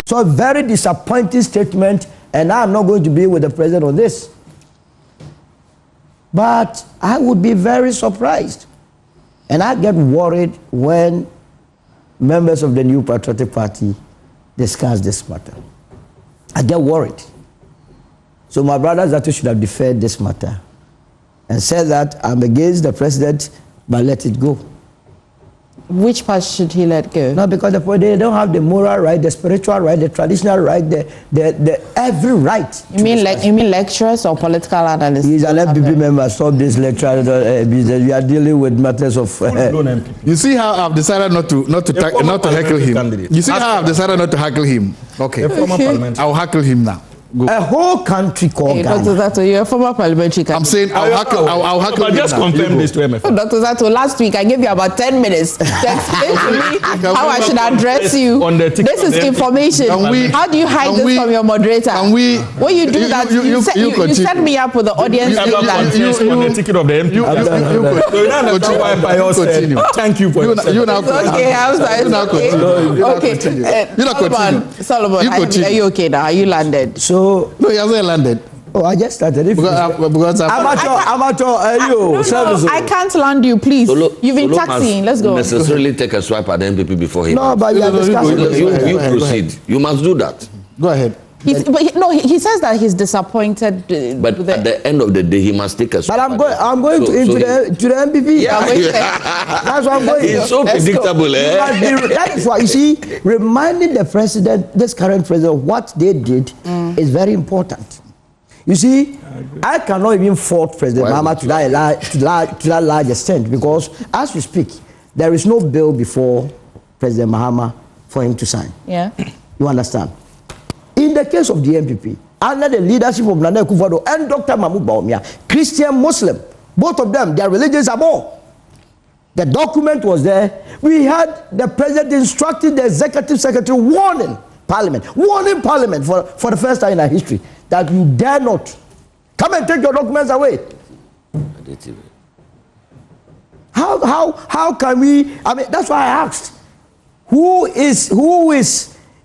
So a very disappointing statement, and I'm not going to be with the president on this. But I would be very surprised. And I get worried when members of the New Patriotic Party discuss this matter. I get worried. So my brothers that should have deferred this matter and said that I'm against the president, but let it go. Which part should he let go? No, because they don't have the moral right, the spiritual right, the traditional right, the every right. You mean lecturers or political analysts? He's an MPP member. Stop this lecture business. We are dealing with matters of. You see how I've decided not to heckle him. Candidate. You see how I've decided not to heckle him. Okay. I'll heckle him now. Go. A whole country called Ghana. Dr. Zato, you're a former parliamentary candidate. I'm saying I'll hackle him. Just confirm this to MFM. Dr. Zato, last week I gave you about 10 minutes to explain to me how I should address you. This is information. How do you hide this from your moderator? When you do that, you set me up with the audience. On the ticket of the MP. Thank you for you now. Okay, Solomon, are you okay now? Are you landed? So no, he hasn't landed. Oh, I just started. Because I can't land you, please. You've been taxiing. Let's go. Necessarily take a swipe at the MPP before he. No, but you proceed. You must do that. Go ahead. He says that he's disappointed. But at the end of the day, he must take a swipe. But I'm going to the MPP. Yeah, that's what I'm going. It's so predictable. That is why you see, reminding the president, this current president, what they did is very important. You see, I cannot even fault President Mahama to that large extent, because as we speak, there is no bill before President Mahama for him to sign. Yeah. You understand? In the case of the MPP, under the leadership of Nana Akufo-Addo and Dr. Mahmoud Bawumia, Christian, Muslim, both of them, their religions are more. The document was there. We had the president instructing the executive secretary warning Parliament for the first time in our history that you dare not come and take your documents away. How can we? I mean, that's why I asked, who is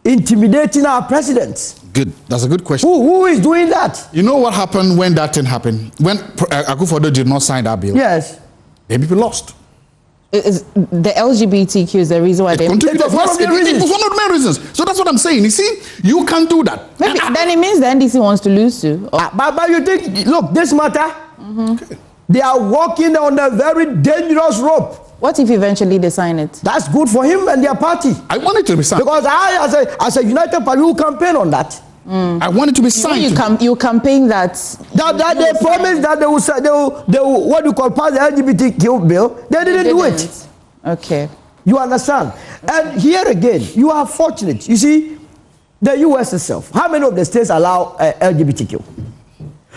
intimidating our president? Good. That's a good question. Who is doing that? You know what happened when that thing happened? When Akufo-Addo did not sign that bill? Yes. The people lost. The LGBTQ is the reason why they... It was one of the main reasons. So that's what I'm saying. You see, you can't do that. Maybe then it means the NDC wants to lose too. But you think, look, this matter, okay. They are walking on a very dangerous rope. What if eventually they sign it? That's good for him and their party. I want it to be signed. Because I, as a united party, will campaign on that. I want it to be signed. You campaign that they promised that they will what you call pass the LGBTQ bill. They didn't do it. Okay. You understand? And here again, you are fortunate. You see, the US itself, how many of the states allow LGBTQ?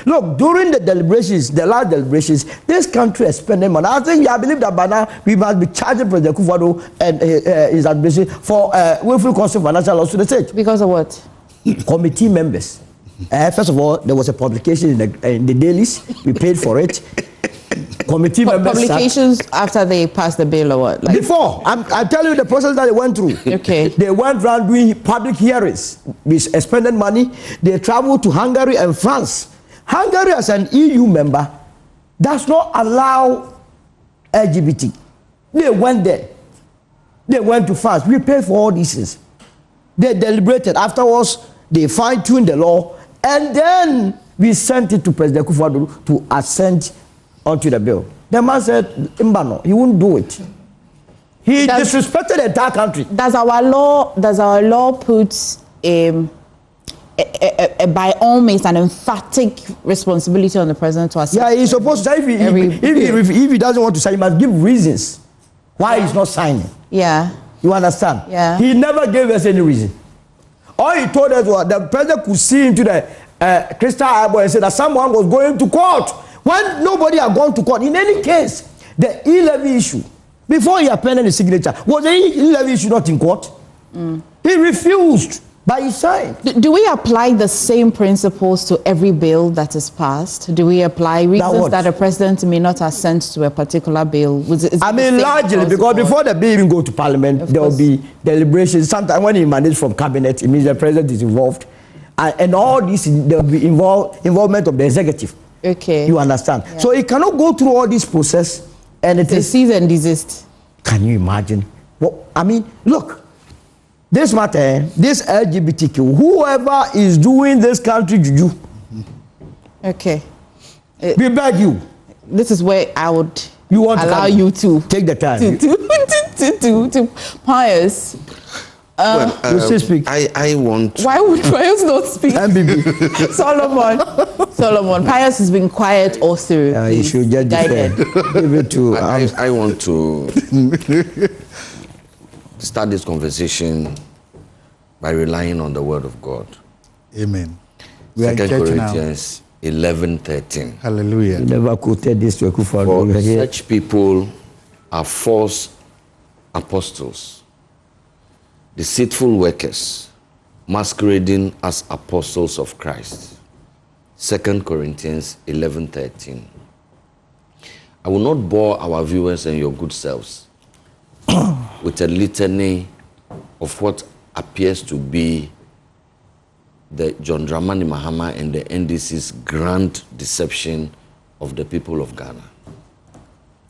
Look, during the deliberations, the last deliberations, this country is spending money. I believe that by now we must be charging President Akufo-Addo and his administration for willful cause of financial loss to the state. Because of what? Committee members. First of all, there was a publication in the dailies. We paid for it. Committee members. Publications after they passed the bill or what? Like before. I'm telling you the process that they went through. Okay. They went around doing public hearings. We spending money. They traveled to Hungary and France. Hungary, as an EU member, does not allow LGBT. They went there. They went to France. We paid for all these things. They deliberated. Afterwards, they fine-tuned the law, and then we sent it to President Akufo-Addo to assent onto the bill. The man said, "Mbano, he wouldn't do it." He disrespected the entire country. Does our law put by all means an emphatic responsibility on the president to assent? Yeah, he's supposed to say if he doesn't want to sign, he must give reasons why he's not signing. Yeah. You understand? Yeah. He never gave us any reason. All he told us was the president could see into the crystal eyeball and say that someone was going to court when nobody had gone to court. In any case, the E-levy issue, before he appended the signature, was the E-levy issue not in court? He refused. But he signed. Do we apply the same principles to every bill that is passed? Do we apply reasons that a president may not assent to a particular bill? I mean, largely, because before the bill even go to parliament, there will be deliberations. Sometimes when he emanates from cabinet, it means the president is involved. And all this, there will be involvement of the executive. Okay. You understand? Yeah. So it cannot go through all this process. And it is cease and desist. Can you imagine? Well, I mean, look. This matter, this LGBTQ, whoever is doing this country juju. Okay. We beg you. This is where I would allow to you to take the time. To Pius. You still speak. I want. Why would Pius not speak? MBB. Solomon. Pius has been quiet all through. You should just give it to. I want to start this conversation by relying on the word of God. Amen. 2 Corinthians 11:13. Hallelujah. You never quoted this to For such people are false apostles, deceitful workers, masquerading as apostles of Christ. 2 Corinthians 11:13. I will not bore our viewers and your good selves with a litany of what appears to be the John Dramani Mahama and the NDC's grand deception of the people of Ghana.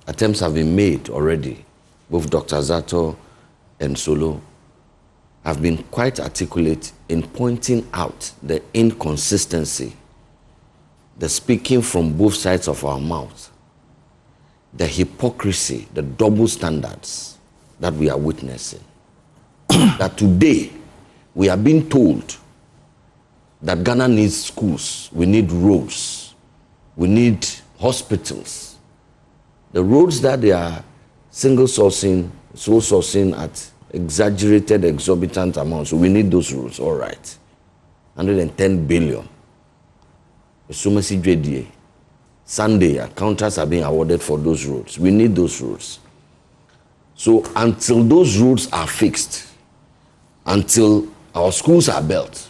Attempts have been made already. Both Dr. Zato and Solo have been quite articulate in pointing out the inconsistency, the speaking from both sides of our mouth, the hypocrisy, the double standards that we are witnessing. That today we are being told that Ghana needs schools, we need roads, we need hospitals. The roads that they are sole sourcing at exaggerated, exorbitant amounts, so we need those roads, all right. 110 billion. Sunday, contracts are being awarded for those roads. We need those roads. So until those roads are fixed, until our schools are built,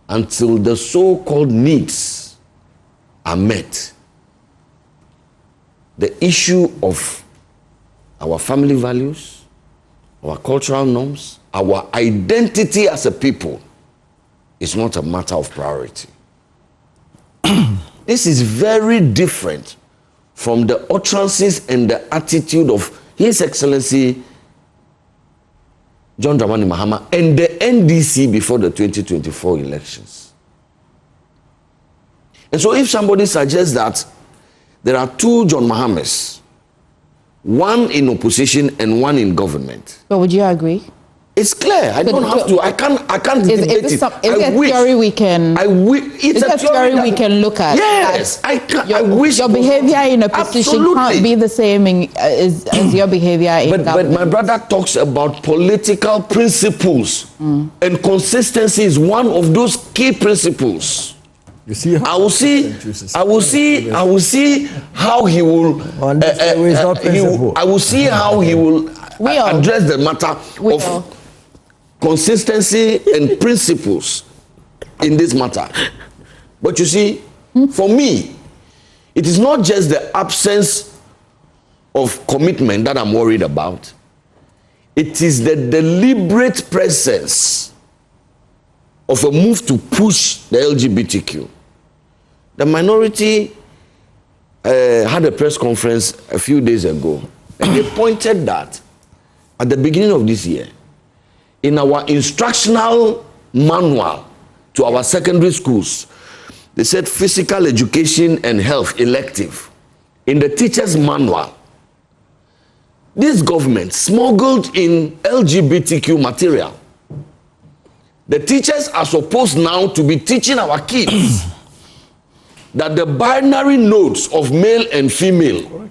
until the so-called needs are met, the issue of our family values, our cultural norms, our identity as a people is not a matter of priority. This is very different from the utterances and the attitude of His Excellency John Dramani Mahama and the NDC before the 2024 elections. And so if somebody suggests that there are two John Mahamas, one in opposition and one in government. But would you agree? It's clear. I don't have to. I can't debate it. Is it a theory we can? It's a theory we can look at. Yes, I wish your behavior in a position can't be the same as your behavior in government. But my brother talks about political principles, and consistency is one of those key principles. You see, I will see how he will. I will see how he will address the matter of consistency and principles in this matter. But you see, for me, it is not just the absence of commitment that I'm worried about. It is the deliberate presence of a move to push the LGBTQ. The minority had a press conference a few days ago, and they pointed that at the beginning of this year, in our instructional manual to our secondary schools, they said physical education and health elective. In the teacher's manual, this government smuggled in LGBTQ material. The teachers are supposed now to be teaching our kids that the binary nodes of male and female.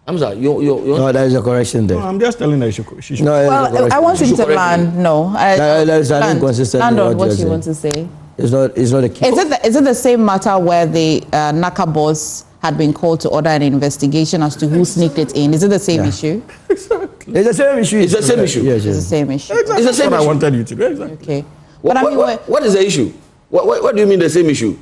I'm sorry, no, there is a correction there. No, I'm just telling her she should. No, well, I want him to land. No, there's an inconsistency. Land on what you want to say. It's not a key. Is it the same matter where the NACA boss had been called to order an investigation as to who sneaked it in? Is it the same issue? It's the same issue. It's the same issue. Yes, it's the same issue. Exactly. It's the same what issue. I wanted you to do. Exactly. Okay. What is the issue? What do you mean the same issue?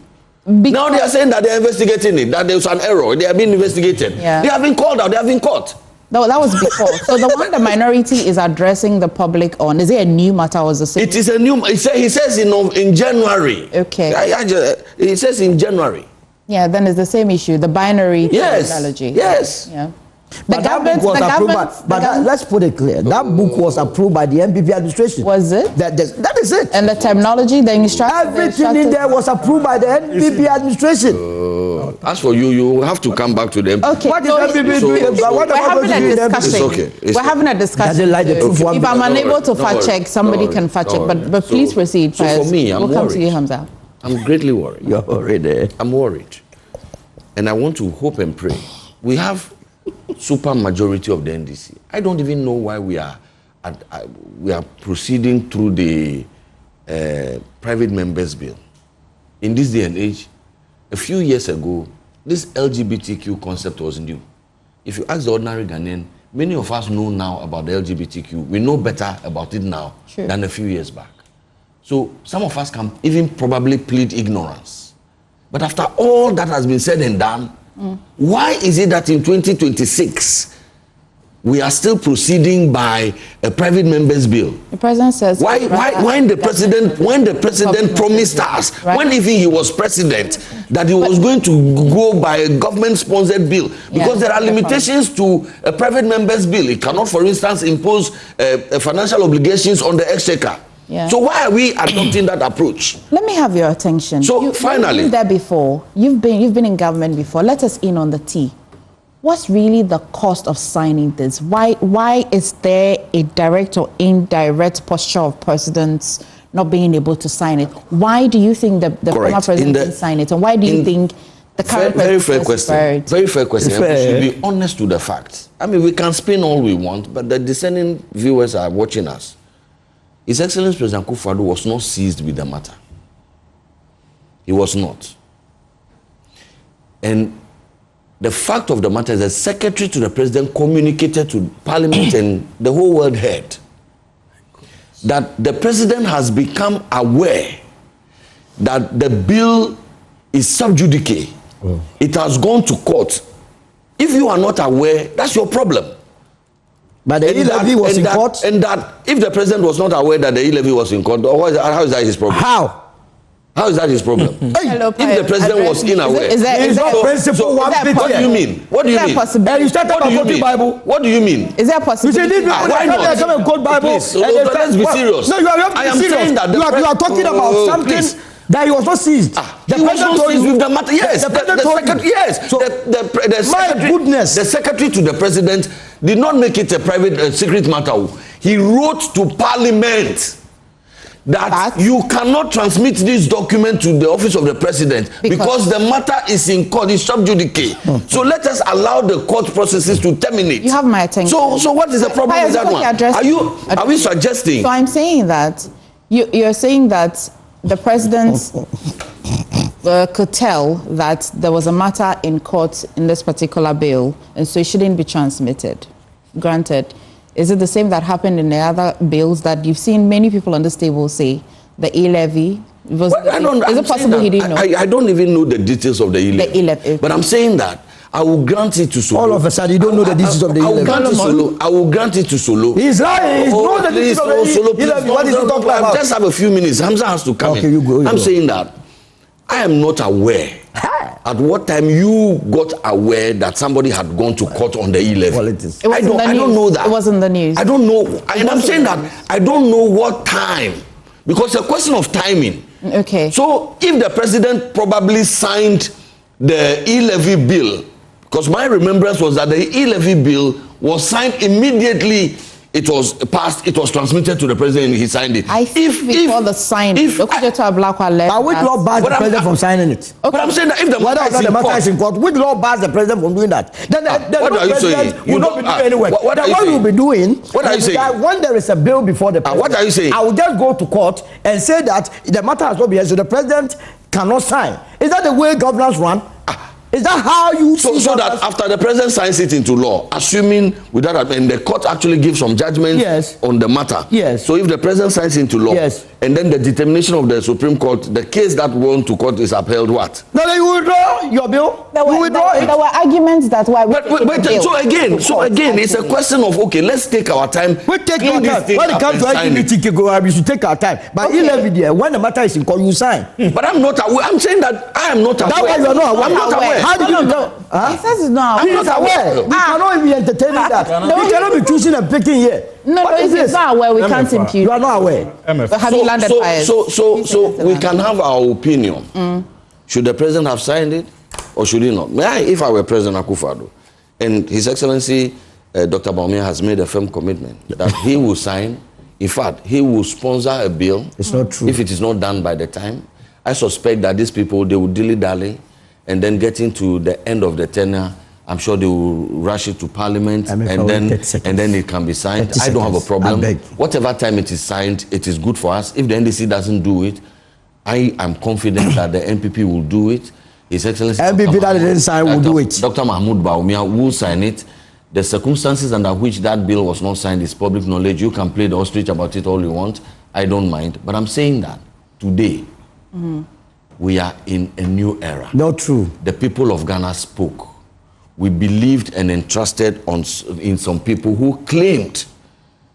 Now they are saying that they are investigating it, that there was an error. They are being investigated. Yeah. They have been called out. They have been caught. No, that was before. So the one the minority is addressing the public on, is it a new matter or is it the same? It is a new. He says in January. Okay. He says in January. Yeah, then it's the same issue. The binary analogy. Yes. Yeah. But that book was approved by, let's put it clear. That book was approved by the MPP administration. Was it? That is it. And the terminology, the instruction. Everything in there was approved by the MPP administration. As for you, you have to come back to the MPP. Okay. What is MPP doing? We're having a discussion. It's okay. We're having a discussion. Doesn't like the truth. If I'm unable to fact check, somebody can fact check. But please proceed. So for me, I'm worried. We'll come to you, Hamza. I'm greatly worried. You're worried. I'm worried. And I want to hope and pray. We have super majority of the NDC. I don't even know why we are proceeding through the private members bill. In this day and age, a few years ago, this LGBTQ concept was new. If you ask the ordinary Ghanaian, many of us know now about the LGBTQ. We know better about it now than a few years back. So some of us can even probably plead ignorance. But after all that has been said and done, why is it that in 2026 we are still proceeding by a private members bill? The president says why when the president promised us, when even he was president, that he was going to go by a government sponsored bill, because there are limitations to a private members bill. It cannot, for instance, impose financial obligations on the exchequer. Yeah. So why are we adopting that approach? Let me have your attention. So finally, you've been there before. You've been in government before. Let us in on the tea. What's really the cost of signing this? Why is there a direct or indirect posture of presidents not being able to sign it? Why do you think the former president didn't sign it? And why do you think the current very fair question. Very fair question. We should be honest to the facts. I mean, we can spin all we want, but the discerning viewers are watching us. His Excellency President Akufo-Addo was not seized with the matter. He was not. And the fact of the matter is the Secretary to the President communicated to Parliament and the whole world heard that the President has become aware that the bill is sub judice. It has gone to court. If you are not aware, that's your problem. But the e-levy was in court? And that if the president was not aware that the e-levy was in court, how is that his problem? How? How is that his problem? Hello, if the president was unaware. What do you mean? What do you mean? And you started about quoting Bible. What do you mean? Is there a possibility? You see, why not? Come and quote Bible. Please, let's be serious. No, you have to be serious. You are talking about something that he was not seized. The president told you with the matter. Yes, the president told you. Yes. So, the secretary to the president did not make it a private secret matter. He wrote to Parliament that you cannot transmit this document to the office of the president because the matter is in court, it's sub judice. So let us allow the court processes to terminate. You have my attention. So what is the problem with that one? Are we suggesting? So I'm saying that you're saying that the president could tell that there was a matter in court in this particular bill, and so it shouldn't be transmitted. Granted, is it the same that happened in the other bills that you've seen many people on this table say the e-levy? Is it possible he didn't know? I don't even know the details of the e-levy. But I'm saying that I will grant it to Solo. All of a sudden, you don't know the details of the e-levy. I will grant it to Solo. He's lying. He's not the details of the e-levy. What is he talking about? Just have a few minutes. Hamza has to come in. You go. I'm saying that I am not aware at what time you got aware that somebody had gone to court on the e-levy. I don't know that. It wasn't the news. I don't know. And I'm saying that I don't know what time. Because it's a question of timing. Okay. So if the president probably signed the e-levy bill, because my remembrance was that the e-levy bill was signed immediately. It was passed. It was transmitted to the president, and he signed it. I think before the signing, I would not ban the president from signing it. Okay. But I'm saying that if the matter is in court, would not ban the president from doing that? Then what are you saying? You will not be doing anyway. What you will be doing? What are you saying? That when there is a bill before the president, what are you saying? I will just go to court and say that the matter has not been heard, so the president cannot sign. Is that the way governors run? Is that how you see so that after the president signs it into law, assuming without and the court actually gives some judgment on the matter. Yes. So if the president signs into law, and then the determination of the Supreme Court, the case that went to court is upheld, what? No, then you withdraw your bill. There were arguments that were. So again, it's a question of let's take our time. We take our time. When it comes to LGBTQ, we should take our time. But 11 when the matter is in court, you sign. But I'm not aware. I'm saying that I am not aware. That's why you are not aware. I'm not aware. How do you know? He says it's not aware. I'm not aware. We cannot be entertaining that. We cannot be choosing and picking here. No, if it's not aware, we can't impute. You are not aware. But have you landed fires? So we can have our opinion. Should the president have signed it or should he not? If I were President Akufo-Addo, and His Excellency Dr. Bawumia has made a firm commitment that he will sign. In fact, he will sponsor a bill. It's not true. If it is not done by the time, I suspect that these people, they will dilly-dally, and then getting to the end of the tenure, I'm sure they will rush it to Parliament, and then it can be signed. I don't have a problem. Whatever time it is signed, it is good for us. If the NDC doesn't do it, I am confident that the MPP will do it. His Excellency MPP that didn't sign will do it. Dr. Mahmoud Bawumia will sign it. The circumstances under which that bill was not signed is public knowledge. You can play the ostrich about it all you want. I don't mind. But I'm saying that today, we are in a new era. Not true. The people of Ghana spoke. We believed and entrusted in some people who claimed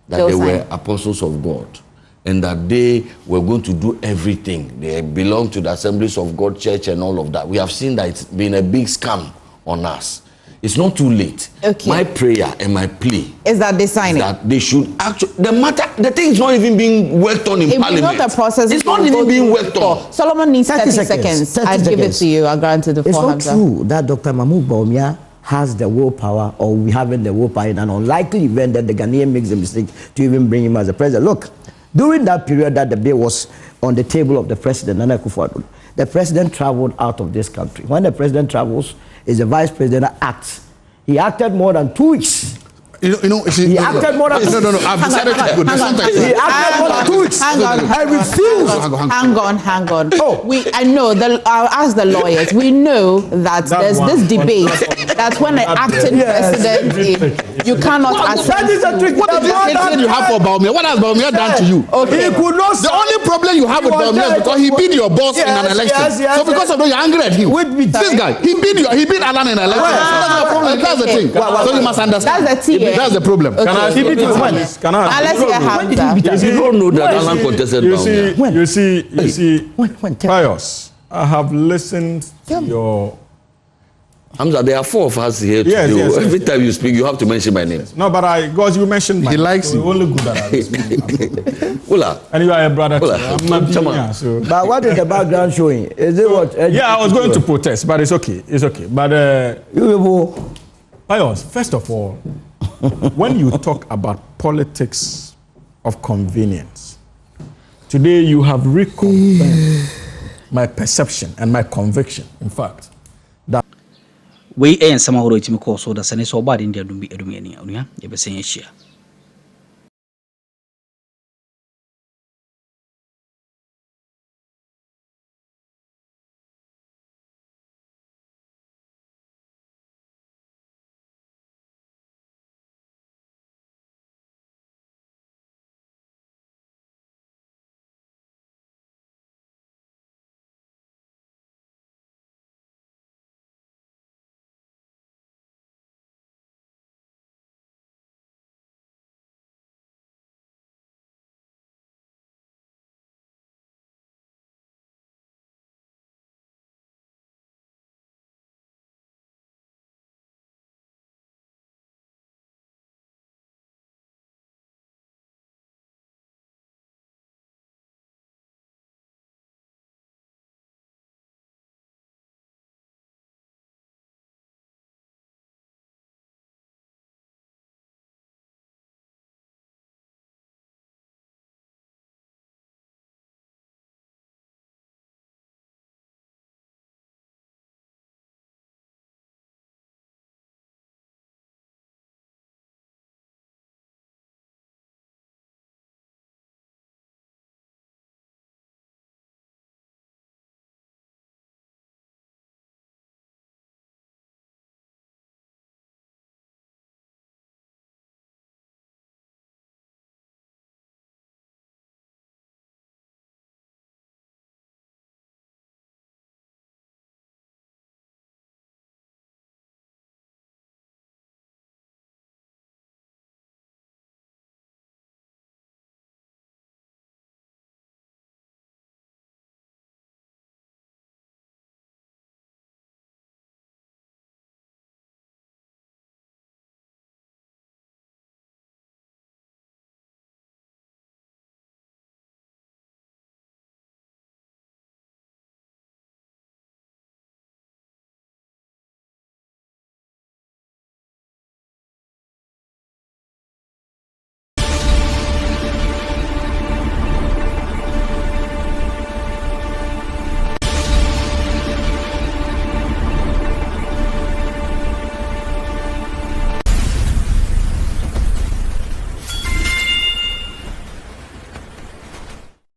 that they were apostles of God and that they were going to do everything. They belong to the Assemblies of God Church and all of that. We have seen that it's been a big scam on us. It's not too late. Okay. My prayer and my plea is that they sign it. That they should actually. The thing is not even being worked on in Parliament. Not a process. It's not even being worked on. Solomon needs 30 seconds. I'd give it to you. I'll grant it. It's not true that Dr. Mahmoud Bawumia has the willpower, or we haven't the willpower in an unlikely event that the Ghanaian makes a mistake to even bring him as a president. Look, during that period that the bill was on the table of the president, Nana Akufo-Addo, the president traveled out of this country. When the president travels, is the vice president that acts. He acted more than 2 weeks. He acted more than 2 weeks. No. I've decided to go. He acted more than 2 weeks. I refuse. Hang on. I know. I'll ask the lawyers. We know that there's this debate that when an acting president, you cannot accept. That is a trick. What is the hatred you have for Bawumia? What has Bawumia done to you? Okay. He could not. The only problem you have with Bawumia is because he beat your boss in an election. So because of that, you're angry at him. This guy, he beat Alan in an election. That's the problem. That's the thing. So you must understand. That's the TA. That's the problem. Can I Let's hear Hamza. You don't know that Alan contested Bawumia. You see, Pius, I have listened to your... Hamza, there are 4 of us here today. Every time you speak, you have to mention my name. No, but because you mentioned my name. He likes you. Only good at this. Ula. And you are a brother too. I'm not so. But what is the background showing? Is it what? Yeah, I was going to protest, but it's okay. It's okay. But Pius, first of all, when you talk about politics of convenience, today you have reconfirmed my perception and my conviction, in fact, that we ain't some of the so the Senate so bad in the Dumbi Edumiania, you be saying share.